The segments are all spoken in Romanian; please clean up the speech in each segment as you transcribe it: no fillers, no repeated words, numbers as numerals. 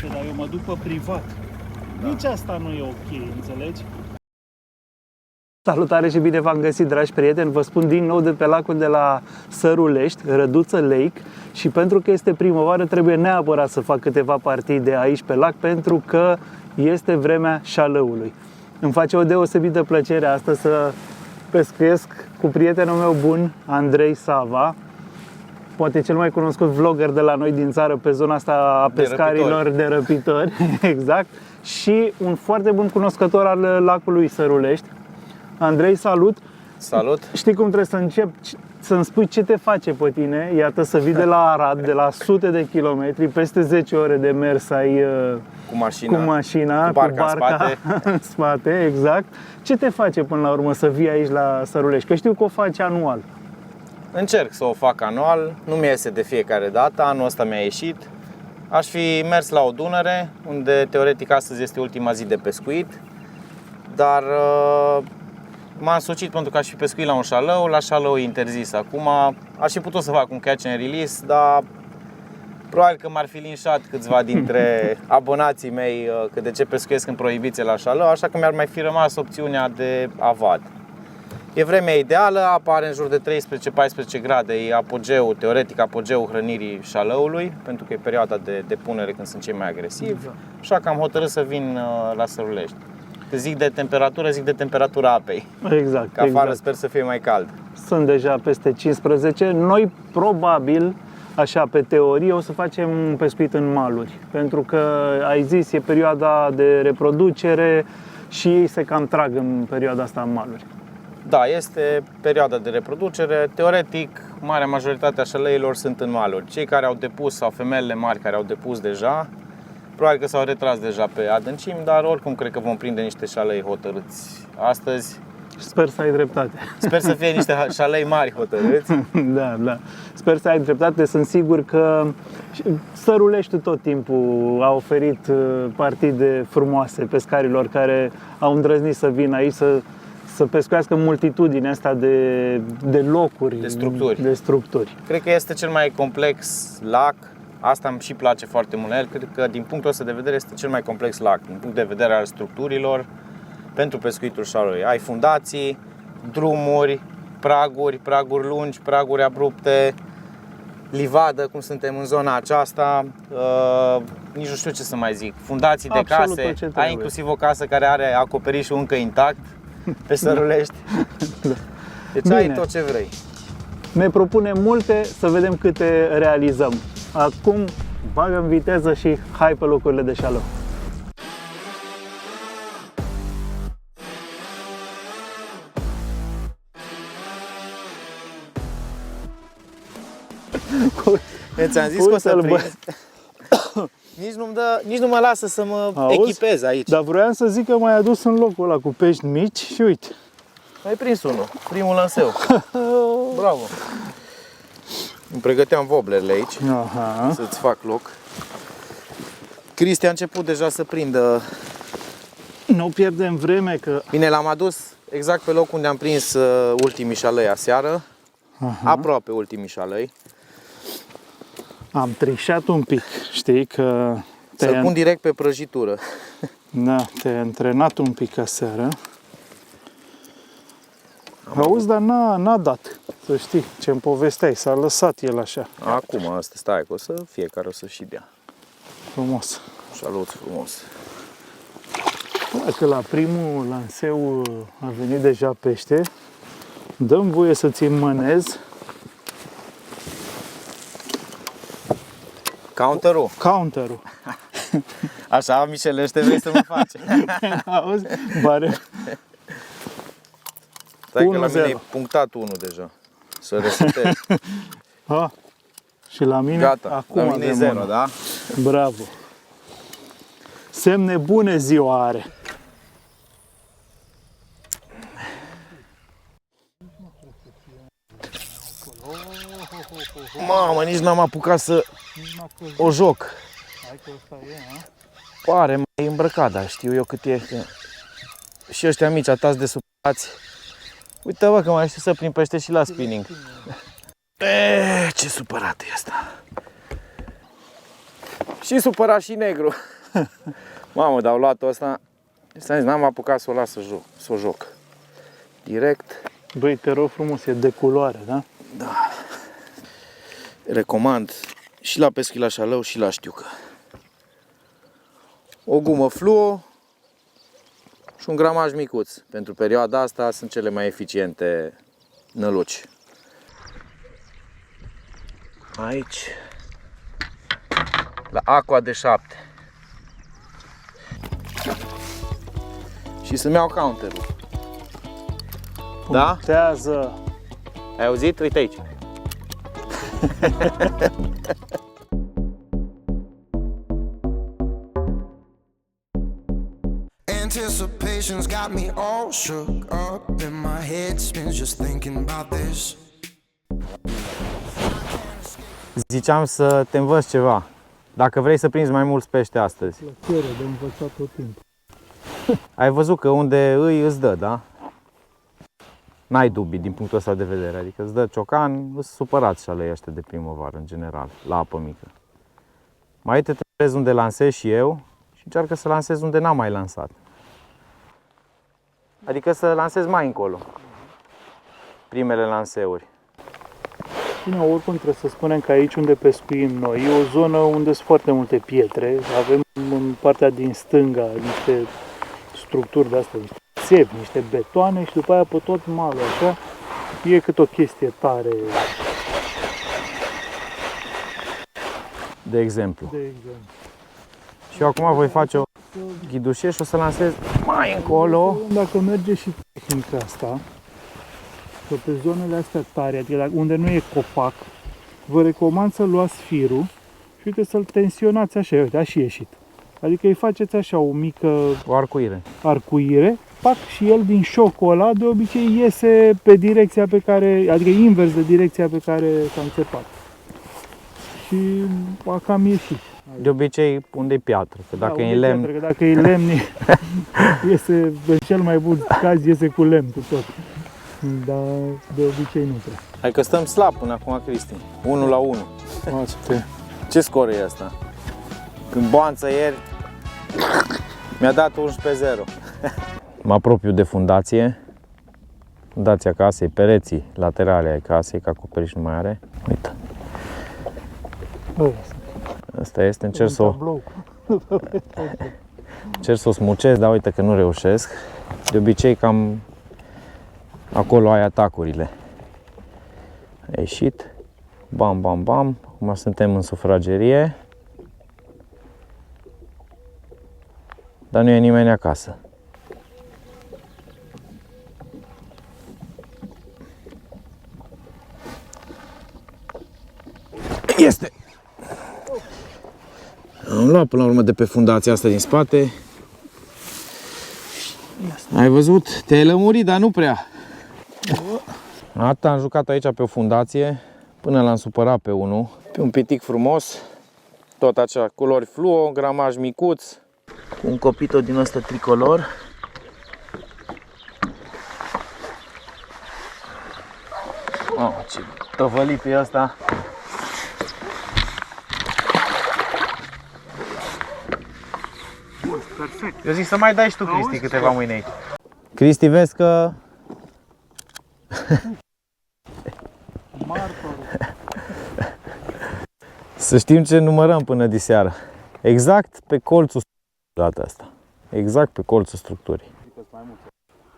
pește, dar eu mă duc pe privat. Da. Nici asta nu e ok, înțelegi? Salutare și bine v-am găsit, dragi prieteni! Vă spun din nou de pe lacul de la Sărulești, Răduță Lake, și pentru că este primăvară trebuie neapărat să fac câteva partide aici pe lac, pentru că este vremea șalăului. Îmi face o deosebită plăcere astăzi să pescuiesc cu prietenul meu bun, Andrei Sava, poate cel mai cunoscut vlogger de la noi din țară pe zona asta a pescarilor de răpitori, exact, și un foarte bun cunoscător al lacului Sărulești. Andrei, salut! Salut! Știi cum trebuie să încep? Să-mi spui ce te face pe tine, iată, să vii de la Arad, de la sute de kilometri, peste 10 ore de mers ai cu mașina, cu barca în spate, exact. Ce te face până la urmă să vii aici la Sărulești? Că știu că o faci anual. Încerc să o fac anual, nu mi iese de fiecare dată, anul ăsta mi-a ieșit. Aș fi mers la o Dunăre, unde teoretic astăzi este ultima zi de pescuit, dar m-am sucit pentru că aș fi pescuit la un șalău, la șalău e interzis acum. Aș fi putut să fac un catch and release, dar probabil că m-ar fi linșat câțiva dintre abonații mei că de ce pescuiesc în prohibiție la șalău, așa că mi-ar mai fi rămas opțiunea de avad. E vremea ideală, apa are în jur de 13-14 grade, e apogeu, teoretic apogeu hrănirii șalăului, pentru că e perioada de depunere când sunt cei mai agresivi, așa că am hotărât să vin la Sărulești. Că zic de temperatura apei. Exact. Că afară exact. sper să fie mai cald. Sunt deja peste 15. Noi probabil, așa pe teorie, o să facem un pescuit în maluri, pentru că ai zis, e perioada de reproducere și ei se cam trag în perioada asta în maluri. Da, este perioada de reproducere. Teoretic, marea majoritate a șalăilor sunt în maluri. Cei care au depus sau femelele mari care au depus deja, probabil că s-au retras deja pe adâncimi, dar oricum cred că vom prinde niște șalăi hotărâți astăzi. Sper să ai dreptate. Sper să fie niște șalăi mari hotărâți. Da, da. Sper să ai dreptate. Sunt sigur că Sărulești tot timpul a oferit partide frumoase pescarilor care au îndrăznit să vină aici să pescuiască multitudinea asta de locuri, de structuri. Cred că este cel mai complex lac. Asta îmi și place foarte mult la el. Cred că din punctul ăsta de vedere este cel mai complex lac, din punct de vedere al structurilor pentru pescuitul șalului. Ai fundații, drumuri, praguri lungi, praguri abrupte, livadă, cum suntem în zona aceasta, nici nu știu ce să mai zic, fundații de case, ai inclusiv o casă care are acoperișul încă intact pe Sărulești. Deci bine, ai tot ce vrei. Ne propunem multe, să vedem câte realizăm. Acum bagă în viteză și hai pe locurile de șalău. Ți-am zis că o să prind. Nici nu mă lasă să mă echipez aici. Dar vroiam să zic că m-ai adus în locul ăla cu pești mici și uite. Ai prins unul, primul lanseu. Bravo! Îmi pregăteam woblerele aici. Aha. Să-ți fac loc. Cristi a început deja să prindă. Nu pierdem vreme că... Bine, l-am adus exact pe locul unde am prins ultimii șalăi aseară. Aha. Aproape ultimii șalăi. Am trișat un pic, știi că... Să-l pun direct pe prăjitură. Da, te-ai antrenat un pic aseară. Auzi, dar n-a dat, să știi ce-mi povesteai, s-a lăsat el așa. Acum, asta stai, că fiecare o să-și dea. Frumos. Salut frumos. Dacă la primul lanseu a venit deja pește, dăm voie să-ți mânez. Counterul. Așa, mișelește, vrei să mă faci. Auzi? Bare. Stai că la mine e punctat 1 deja. Să resetez. Și la mine? Gata, acum la mine e 0, da? Bravo. Semne bune ziua are. Mamă, nici n-am apucat să o joc. Pare mai îmbrăcat, dar știu eu cât e. Și ăștia mici atați de supărați. Uite, bă, că mai știu să prind pește și la spinning. Ce supărat e ăsta. Și supărat și negru. Mamă, dar au luat-o ăsta. N-am apucat să o las să o joc. Direct. Băi, te rog frumos, e de culoare, da? Da. Recomand și la peschi la șalău și la știucă. O gumă fluo și un gramaj micuț. Pentru perioada asta sunt cele mai eficiente năluci. Aici, la Aqua de 7. Și să-mi iau counterul. Da? Punctează. Ai auzit? Uite aici. Anticipation's got me all shook up and my head spins just thinking about this. Ziceam să te învăț ceva. Dacă vrei să prinzi mai mulți pește astăzi. Plăcere de învățat tot timpul. Ai văzut că unde îți dă, da? N-ai dubii din punctul ăsta de vedere. Adică îți dă ciocan, îți supărați șalei ăștia de primăvară, în general, la apă mică. Mai te vezi unde lansez și eu și încearcă să lansezi unde n-am mai lansat. Adică să lansezi mai încolo. Primele lanseuri. Bine, oricum trebuie să spunem că aici unde pescuim noi e o zonă unde sunt foarte multe pietre. Avem în partea din stânga niște structuri de astea, niște țevi, niște betoane și după aia pe tot malul așa e cât o chestie tare. De exemplu. De exemplu. Și eu acum voi face o ghidușie și o să lansez mai încolo. Dacă merge și tehnica asta, că pe zonele astea tare, adică unde nu e copac, vă recomand să luați firul și uite să-l tensionați așa, uite, a și ieșit. Adică îi faceți așa o mică O arcuire. arcuire, pac, și el din șocul ăla de obicei iese pe direcția pe care, adică invers de direcția pe care s-a înțepat. Și a cam ieșit. De obicei unde e piatră, că dacă e unde lemn, piatră, că dacă e lemn, iese, în cel mai bun caz, iese cu lemn cu tot. Dar de obicei nu prea. hai că stăm slab până acum, Cristi. 1-1. Ce scor e asta? Când Boanță ieri mi-a dat 11-0. Mă apropiu de fundație. Fundația casei, pereții laterale ai casei, că acoperiș nu mai are. Uite, asta este, încerc să o smucesc, dar uite că nu reușesc. De obicei cam acolo ai atacurile. A ieșit. Bam, bam, bam. Acum suntem în sufragerie. Dar nu e nimeni acasă. Este! Am luat până la urmă de pe fundația asta din spate. Ai văzut? Te-ai lămurit, dar nu prea. Atât am jucat aici pe o fundație până l-am supărat pe unul. Pe un pitic frumos. Tot acea culori fluo, gramaj micuț. Cu un copito din ăsta tricolor. Oh, ce tăvălit e ăsta. Perfect. Eu zic să mai dai și tu, Cristi, câteva mâini aici. Cristi, vezi că... Să știm ce numărăm până diseară. Exact pe colțul data asta. Exact pe colțul structurii.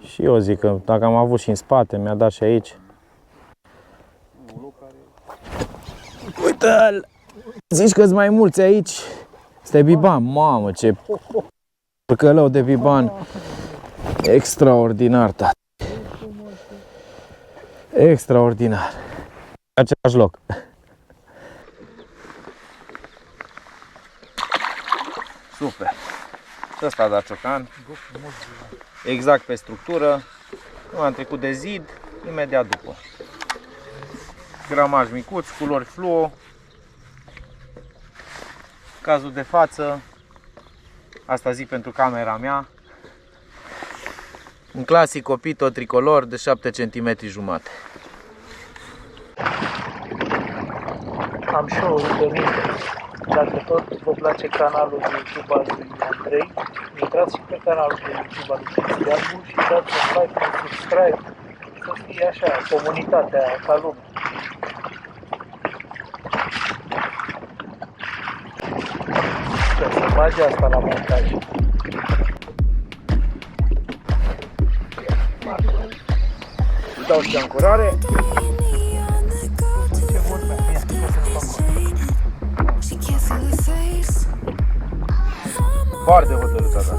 Și eu zic că dacă am avut și în spate, mi-a dat și aici. Uite-l! Zici că-s mai mulți aici. Este biban. Mamă, ce porcălău de biban. Extraordinar, tată. Extraordinar. Același loc. Super. Ăsta a dat ciocan. Exact pe structură. Nu am trecut de zid, imediat după. Gramaj micuț, culori fluo. Cazul de față, asta zic pentru camera mea, un clasic copito tricolor de 7 cm jumate. Am și o Dacă tot vă place canalul de YouTube al lui Andrei, intrați și pe canalul de YouTube al lui Cristian și dați un like, un subscribe, să fie așa, comunitatea ca lume. Să bage asta la montaj. Îi dau și de ancorare. Ce vorbeam? Ia, Foarte hotărâtă asta.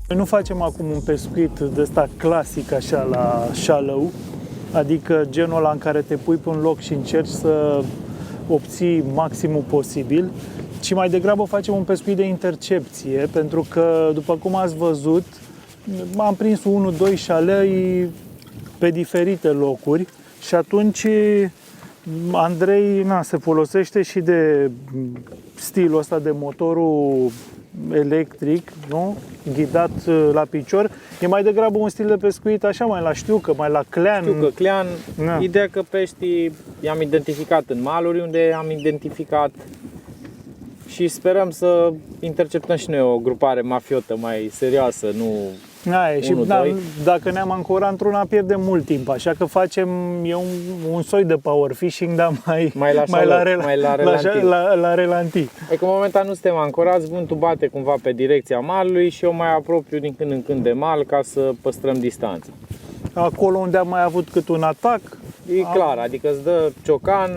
Noi nu facem acum un pescuit de ăsta clasic așa la shallow, adică genul ăla în care te pui pe un loc și încerci să obții maximul posibil, ci mai degrabă facem un pescuit de intercepție, pentru că, după cum ați văzut, am prins 1-2 șalei pe diferite locuri și atunci Andrei se folosește și de stilul ăsta de motorul electric, nu? Ghidat la picior. E mai degrabă un stil de pescuit așa, mai la știucă, mai la clean. Clean. Da. Ideea că peștii i-am identificat în maluri unde am identificat și sperăm să interceptăm și noi o grupare mafiotă mai serioasă, nu Aia, și dacă ne-am ancorat într-una pierdem mult timp, așa că facem un soi de power fishing, dar la relanti. E că momentan nu suntem ancorați, vântul bate cumva pe direcția malului și eu mai apropiu din când în când de mal ca să păstrăm distanța. Acolo unde am mai avut cât un atac, e clar, adică îți dă ciocan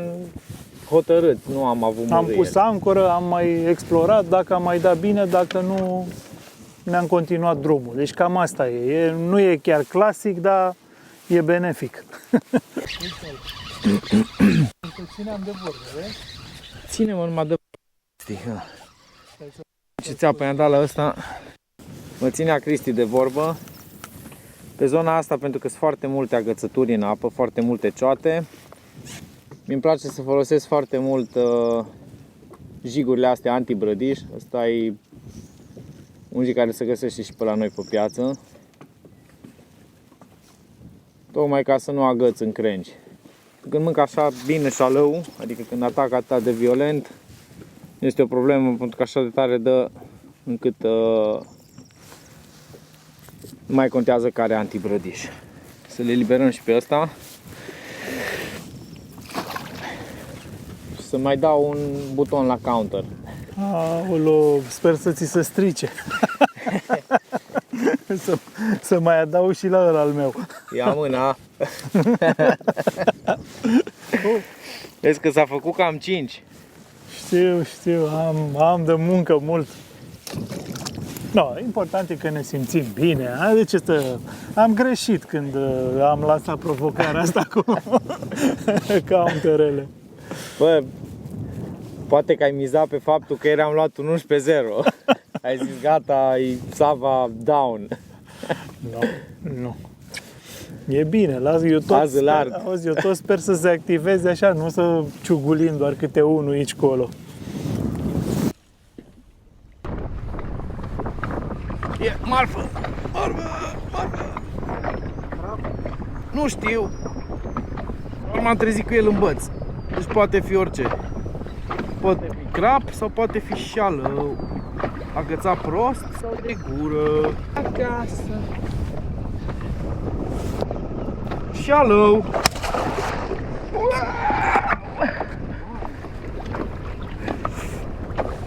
hotărât, nu am avut am pus ancoră, am mai explorat, dacă am mai dat bine, dacă nu, ne-am continuat drumul. Deci cam asta e. Nu e chiar clasic, dar e benefic. Țineam de vorbă, vezi? Ține-mă numai de stică. Ce țeapă i-am dat la ăsta? Mă ținea Cristi de vorbă. Pe zona asta, pentru că sunt foarte multe agățături în apă, foarte multe cioate, mi-mi place să folosesc foarte mult jigurile astea anti-brădiș. Ăsta e un jig care se găsește și pe la noi pe piață. Tocmai ca să nu agăți în crengi. Când mânc așa bine șalău, adică când atacă atât de violent, este o problemă, pentru că așa de tare dă încât nu mai contează care anti-brădiș. Să le eliberăm și pe ăsta. Și să mai dau un buton la counter. Aolo, sper să ți se strice. să mai adaug și la ăla al meu. Ia mâna. Vezi că s-a făcut cam 5. Știu, am de muncă mult. No, important e că ne simțim bine. Deci am greșit când am lansat provocarea asta cu counterele. Bă, poate că ai mizat pe faptul că eram luat un 11-0. Ai zis gata, e Sava down. Nu. E bine, eu tot sper să se activeze așa, nu să ciugulim doar câte unul aici colo. E marfă! Nu știu. M-am trezit cu el în băț. Deci poate fi orice. Poate fi crap sau poate fi șală. Agățat prost sau de gură. Acasă. Șală.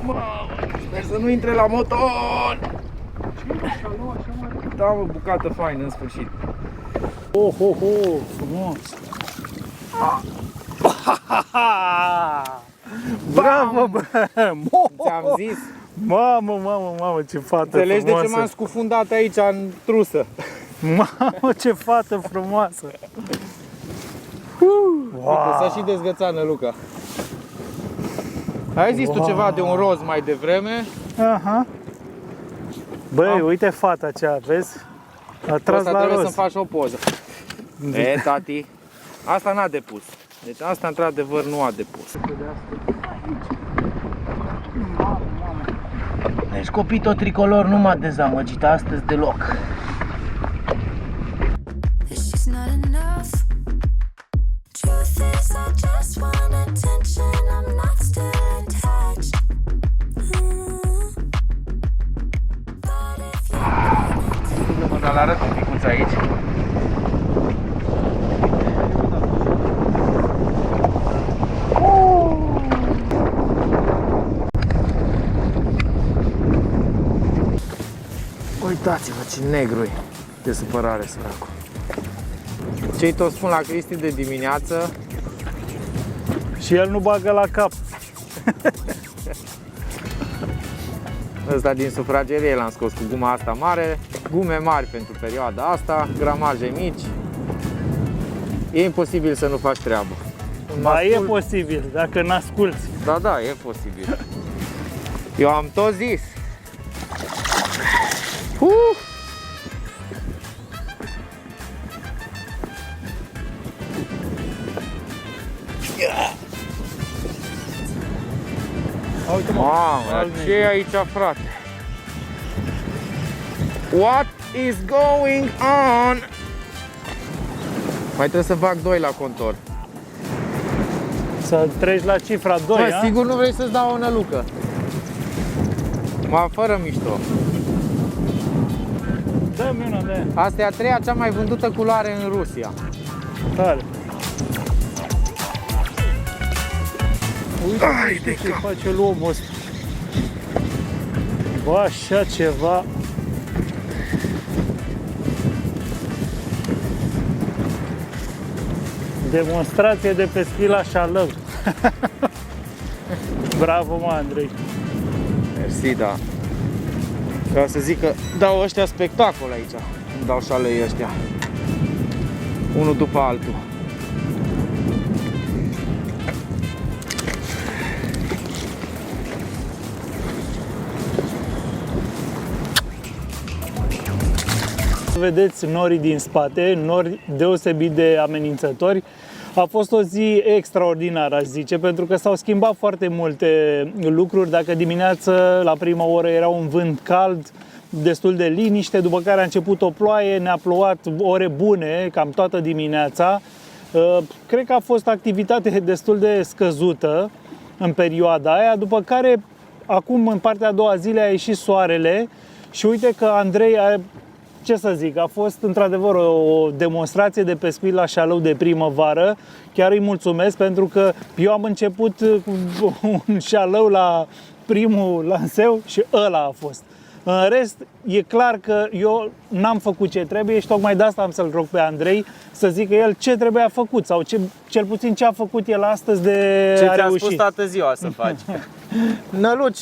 Mamă. Sper să nu intre la motor! Da, mă, bucată faină, în sfârșit. Oh, oh, oh, frumos! Bravo, bă! Ți-am zis. Mamă, ce fată Înțelegi de frumoasă! ce m-am scufundat aici în trusă? Mamă, ce fată frumoasă! Uite, s-a și dezgățat Năluca. Ai zis tu ceva de un roz mai devreme? Aha. Băi, uite fata aceea, vezi? A tras Asta la trebuie roz. să-mi faci o poză. E, tati, asta n-a depus. Deci asta într-adevăr nu a depus. Deci Copito Tricolor nu m-a dezamăgit astăzi deloc. It's just not enough. Truth is, I just want attention. I'm not still attached. But if you Dar arăt un picuț aici. Uitați-vă ce negru e de supărare, săracul. Ce-i tot spun la Cristi de dimineață? Și el nu bagă la cap. Ăsta din sufragerie l-am scos cu guma asta mare. Gume mari pentru perioada asta, gramaje mici. E imposibil să nu faci treabă. Mai e posibil, dacă n-asculți. Da, e posibil. Eu am tot zis. Mamă, ce e aici, frate? What is going on? Mai trebuie să fac 2 la contor. Să treci la cifra 2, Bă, sigur nu vrei să-ți dau o nălucă? Mă, fără mișto. Dă-mi una de Asta e a 3-a cea mai vândută culoare în Rusia. tare. Uite ce face omul ăsta. Bă, așa ceva. Demonstrație de pescuit la șalău. Bravo, mă, Andrei. Mersi, da. Vreau să zic că dau ăștia spectacol aici. Îmi dau șalei ăștia. Unul după altul. Vedeți norii din spate, nori deosebit de amenințători. A fost o zi extraordinară, aș zice, pentru că s-au schimbat foarte multe lucruri. Dacă dimineață, la prima oră, era un vânt cald, destul de liniște, după care a început o ploaie, ne-a plouat ore bune, cam toată dimineața. Cred că a fost activitate destul de scăzută în perioada aia, după care, acum, în partea a doua zile, a ieșit soarele și uite că Andrei ce să zic, a fost într-adevăr o demonstrație de pescuit la șalău de primăvară. Chiar îi mulțumesc pentru că eu am început cu un șalău la primul lanseu și ăla a fost. În rest, e clar că eu n-am făcut ce trebuie și tocmai de asta am să-l rog pe Andrei să zică el ce trebuia făcut sau cel puțin ce a făcut el astăzi de Ce a ți-a reușit. spus toată ziua să faci? Năluci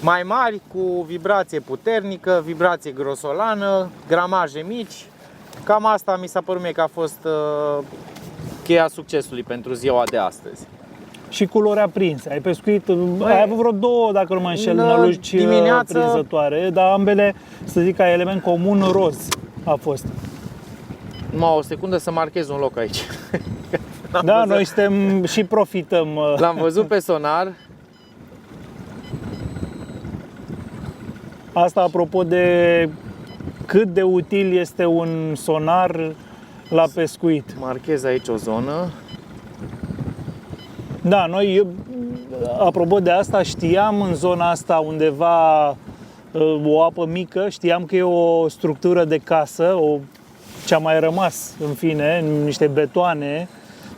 mai mari, cu vibrație puternică, vibrație grosolană, gramaje mici. Cam asta mi s-a părut mie că a fost cheia succesului pentru ziua de astăzi. Și culori aprinse. Ai pescuit, ai avut vreo două, dacă nu mă înșel, năluci prinzătoare, dar ambele, să zic, ca element comun, roz a fost. Numai o secundă să marchez un loc aici. Da, noi suntem și profităm. L-am văzut pe sonar. Asta apropo de cât de util este un sonar la pescuit. Marchez aici o zonă. Da, noi, apropo de asta, știam în zona asta undeva o apă mică, știam că e o structură de casă, ce a mai rămas, în fine, niște betoane,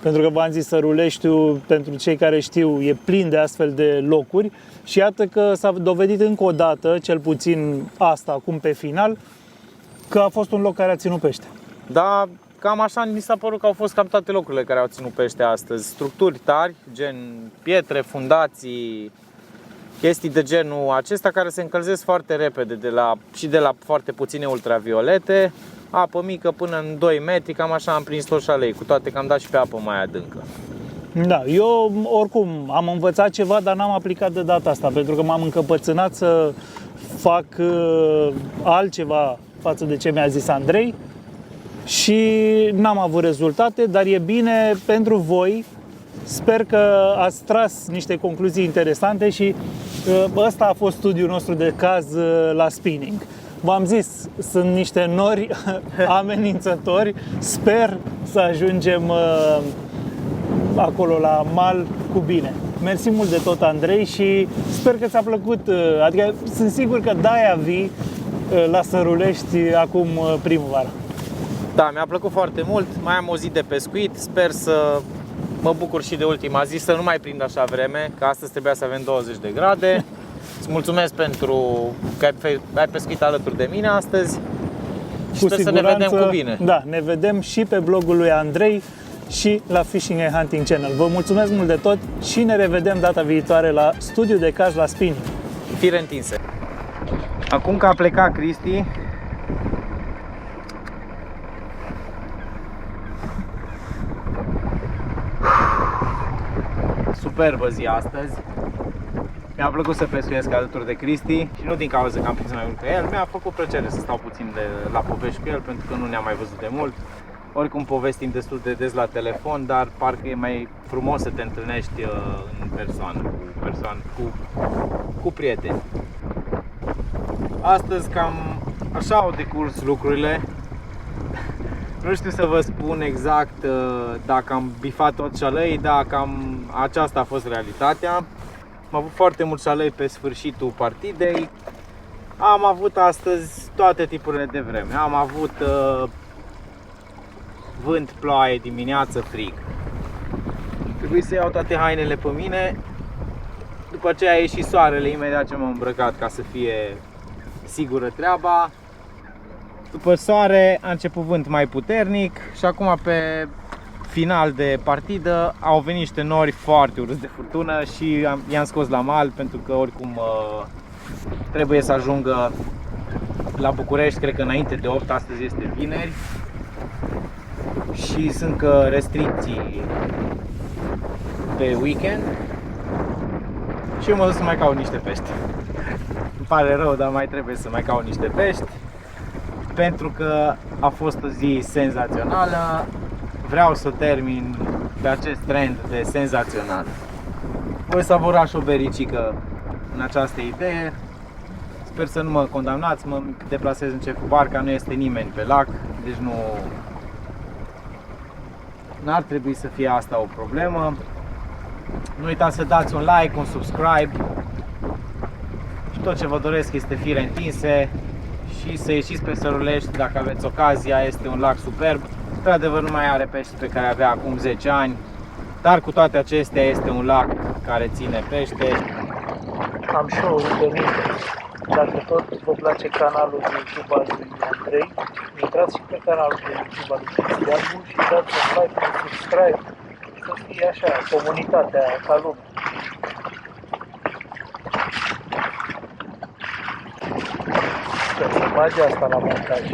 Pentru că v-am zis, Săruleștiul, pentru cei care știu, e plin de astfel de locuri și iată că s-a dovedit încă o dată, cel puțin asta acum pe final, că a fost un loc care a ținut pește. Da, cam așa mi s-a părut că au fost cam toate locurile care au ținut pește astăzi. Structuri tari, gen pietre, fundații, chestii de genul acesta care se încălzesc foarte repede și de la foarte puține ultraviolete, apă mică până în 2 metri, cam așa am prins tot șalei, cu toate că am dat și pe apă mai adâncă. Da, eu oricum am învățat ceva, dar n-am aplicat de data asta, pentru că m-am încăpățânat să fac altceva față de ce mi-a zis Andrei și n-am avut rezultate, dar e bine pentru voi. Sper că ați tras niște concluzii interesante și ăsta a fost studiul nostru de caz la spinning. V-am zis, sunt niște nori amenințători, sper să ajungem acolo la mal cu bine. Mersi mult de tot, Andrei, și sper că ți-a plăcut, adică sunt sigur că de-aia vii la Sărulești acum primăvara. Da, mi-a plăcut foarte mult, mai am o zi de pescuit, sper să mă bucur și de ultima zi, să nu mai prind așa vreme, că astăzi trebuia să avem 20 de grade. Îți mulțumesc pentru că ai pescuit alături de mine astăzi și sper să ne vedem cu bine. Da, ne vedem și pe blogul lui Andrei și la Fishing and Hunting Channel. Vă mulțumesc mult de tot și ne revedem data viitoare la studiu de caz la spinning. Fire întinse. Acum că a plecat Cristi, superbă zi astăzi. Mi-a plăcut să pescuiesc alături de Cristi și nu din cauza că am prins mai mult cu el, mi-a făcut plăcere să stau puțin la povești cu el, pentru că nu ne-am mai văzut de mult. Oricum povestim destul de des la telefon, dar parcă e mai frumos să te întâlnești în persoană, cu prieteni. Astăzi cam așa au decurs lucrurile. Nu știu să vă spun exact dacă am bifat tot șalei, dar cam aceasta a fost realitatea. Am avut foarte mult șalei pe sfârșitul partidei. Am avut astăzi toate tipurile de vreme. Am avut vânt, ploaie, dimineață, frig. Trebuie să iau toate hainele pe mine. După aceea a ieșit soarele imediat ce m-am îmbrăcat ca să fie sigură treaba. După soare a început vânt mai puternic și acum pe final de partidă au venit niște nori foarte urâți de furtună și i-am scos la mal pentru că oricum trebuie să ajungă la București, cred că înainte de 8, astăzi este vineri și sunt încă restricții pe weekend și eu mă duc să mai caut niște pești. Îmi pare rău, dar mai trebuie să mai caut niște pești pentru că a fost o zi senzațională. Vreau să termin pe acest trend de senzațional. Voi savura și o bericică în această idee. Sper să nu mă condamnați, mă deplasez încet cu barca, nu este nimeni pe lac, deci n-ar trebui să fie asta o problemă. Nu uitați să dați un like, un subscribe și tot ce vă doresc este fire întinse și să ieșiți pe Sărulești dacă aveți ocazia, este un lac superb. Într-adevăr nu mai are pește pe care avea acum 10 ani, dar cu toate acestea este un lac care ține pește. Am și o rugăminte. Dacă tot vă place canalul de YouTube al lui Andrei, intrați și pe canalul de YouTube al lui Cristian și dați un like, un subscribe, să fie așa, comunitatea ca lume. Sper să bage asta la montaj.